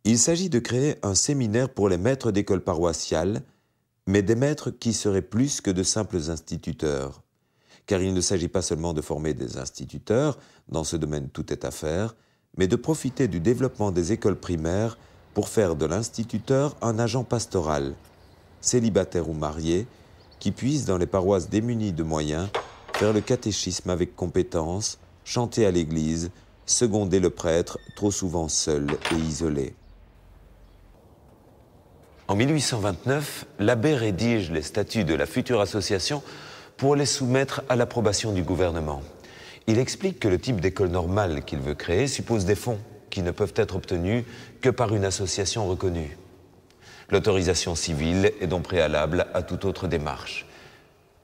Il s'agit de créer un séminaire pour les maîtres d'école paroissiale, mais des maîtres qui seraient plus que de simples instituteurs. Car il ne s'agit pas seulement de former des instituteurs, dans ce domaine tout est à faire, mais de profiter du développement des écoles primaires pour faire de l'instituteur un agent pastoral, célibataire ou marié, qui puisse, dans les paroisses démunies de moyens, faire le catéchisme avec compétence, chanter à l'église, seconder le prêtre, trop souvent seul et isolé. En 1829, l'abbé rédige les statuts de la future association pour les soumettre à l'approbation du gouvernement. Il explique que le type d'école normale qu'il veut créer suppose des fonds qui ne peuvent être obtenus que par une association reconnue. L'autorisation civile est donc préalable à toute autre démarche.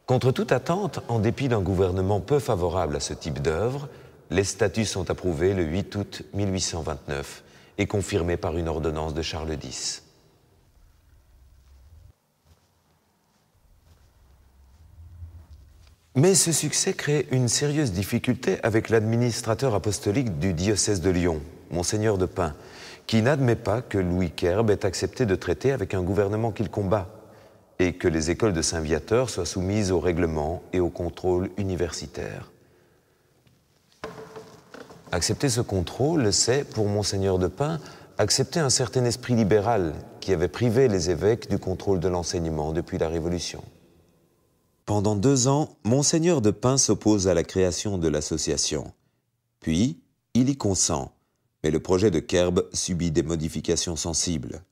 Contre toute attente, en dépit d'un gouvernement peu favorable à ce type d'œuvre, les statuts sont approuvés le 8 août 1829 et confirmés par une ordonnance de Charles X. Mais ce succès crée une sérieuse difficulté avec l'administrateur apostolique du diocèse de Lyon, Monseigneur de Pin, qui n'admet pas que Louis Querbe ait accepté de traiter avec un gouvernement qu'il combat et que les écoles de Saint-Viateur soient soumises au règlement et au contrôle universitaire. Accepter ce contrôle, c'est, pour Monseigneur de Pin, accepter un certain esprit libéral qui avait privé les évêques du contrôle de l'enseignement depuis la Révolution. Pendant 2 ans, Monseigneur de Pin s'oppose à la création de l'association. Puis, il y consent, mais le projet de Querbe subit des modifications sensibles.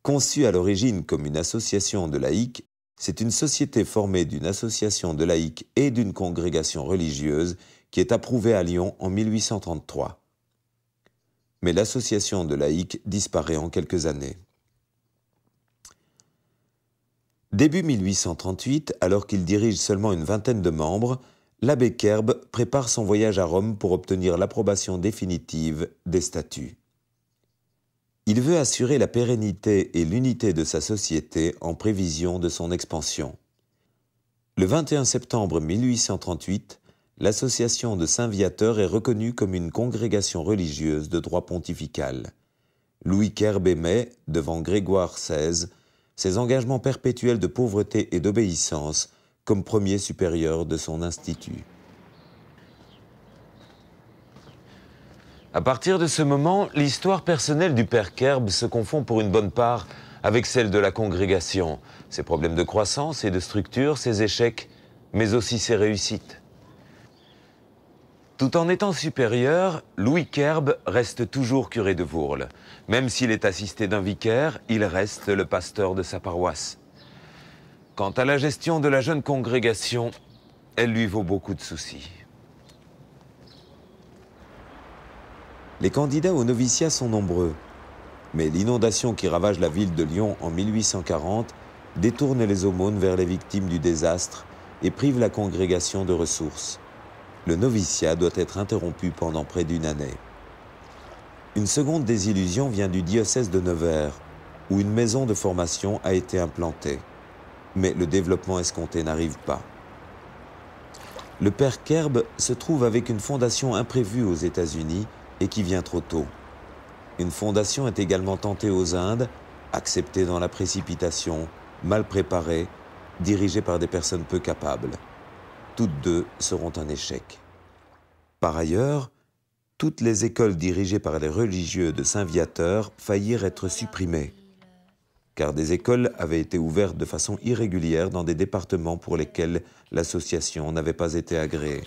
Conçu à l'origine comme une association de laïcs, c'est une société formée d'une association de laïcs et d'une congrégation religieuse qui est approuvée à Lyon en 1833. Mais l'association de laïcs disparaît en quelques années. Début 1838, alors qu'il dirige seulement une vingtaine de membres, l'abbé Querbe prépare son voyage à Rome pour obtenir l'approbation définitive des statuts. Il veut assurer la pérennité et l'unité de sa société en prévision de son expansion. Le 21 septembre 1838, l'association de Saint-Viateur est reconnue comme une congrégation religieuse de droit pontifical. Louis Querbe émet, devant Grégoire XVI, ses engagements perpétuels de pauvreté et d'obéissance comme premier supérieur de son institut. À partir de ce moment, l'histoire personnelle du père Querbe se confond pour une bonne part avec celle de la congrégation, ses problèmes de croissance et de structure, ses échecs, mais aussi ses réussites. Tout en étant supérieur, Louis Querbe reste toujours curé de Vourles. Même s'il est assisté d'un vicaire, il reste le pasteur de sa paroisse. Quant à la gestion de la jeune congrégation, elle lui vaut beaucoup de soucis. Les candidats au noviciat sont nombreux, mais l'inondation qui ravage la ville de Lyon en 1840 détourne les aumônes vers les victimes du désastre et prive la congrégation de ressources. Le noviciat doit être interrompu pendant près d'1 année. Une seconde désillusion vient du diocèse de Nevers, où une maison de formation a été implantée. Mais le développement escompté n'arrive pas. Le père Querbe se trouve avec une fondation imprévue aux États-Unis et qui vient trop tôt. Une fondation est également tentée aux Indes, acceptée dans la précipitation, mal préparée, dirigée par des personnes peu capables. Toutes 2 seront un échec. Par ailleurs, toutes les écoles dirigées par les religieux de Saint-Viateur faillirent être supprimées, car des écoles avaient été ouvertes de façon irrégulière dans des départements pour lesquels l'association n'avait pas été agréée.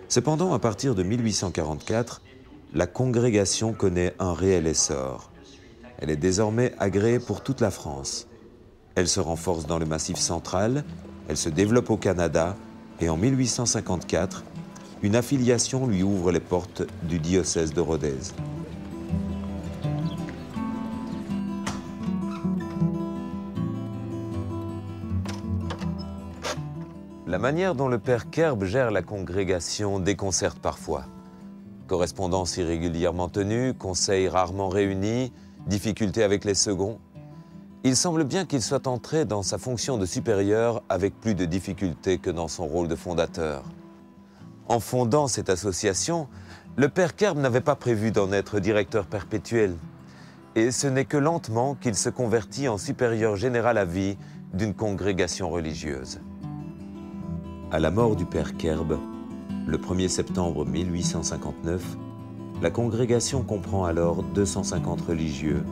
Cependant, à partir de 1844, la congrégation connaît un réel essor. Elle est désormais agréée pour toute la France. Elle se renforce dans le Massif central, elle se développe au Canada et en 1854, une affiliation lui ouvre les portes du diocèse de Rodez. La manière dont le père Querbe gère la congrégation déconcerte parfois. correspondance irrégulièrement tenue, conseils rarement réunis, difficultés avec les seconds. Il semble bien qu'il soit entré dans sa fonction de supérieur avec plus de difficultés que dans son rôle de fondateur. En fondant cette association, le père Kerb n'avait pas prévu d'en être directeur perpétuel. Et ce n'est que lentement qu'il se convertit en supérieur général à vie d'une congrégation religieuse. À la mort du père Kerb, le 1er septembre 1859, la congrégation comprend alors 250 religieux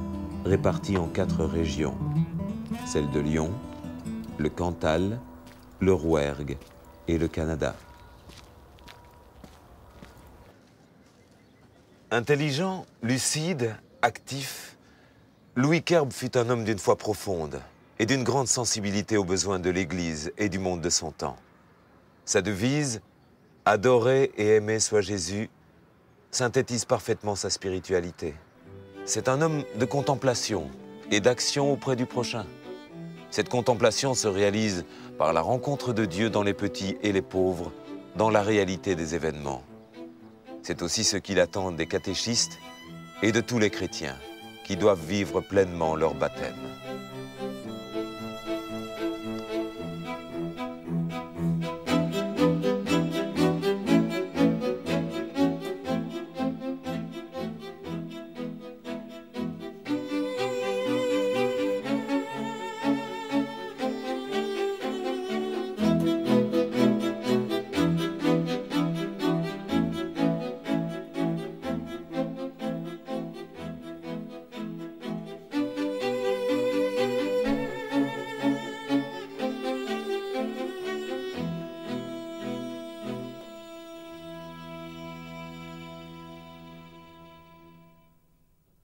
répartis en 4 régions, celles de Lyon, le Cantal, le Rouergue et le Canada. Intelligent, lucide, actif, Louis Kerb fut un homme d'une foi profonde et d'une grande sensibilité aux besoins de l'Église et du monde de son temps. Sa devise « Adorer et aimer soit Jésus » synthétise parfaitement sa spiritualité. C'est un homme de contemplation et d'action auprès du prochain. Cette contemplation se réalise par la rencontre de Dieu dans les petits et les pauvres, dans la réalité des événements. C'est aussi ce qu'il attend des catéchistes et de tous les chrétiens qui doivent vivre pleinement leur baptême.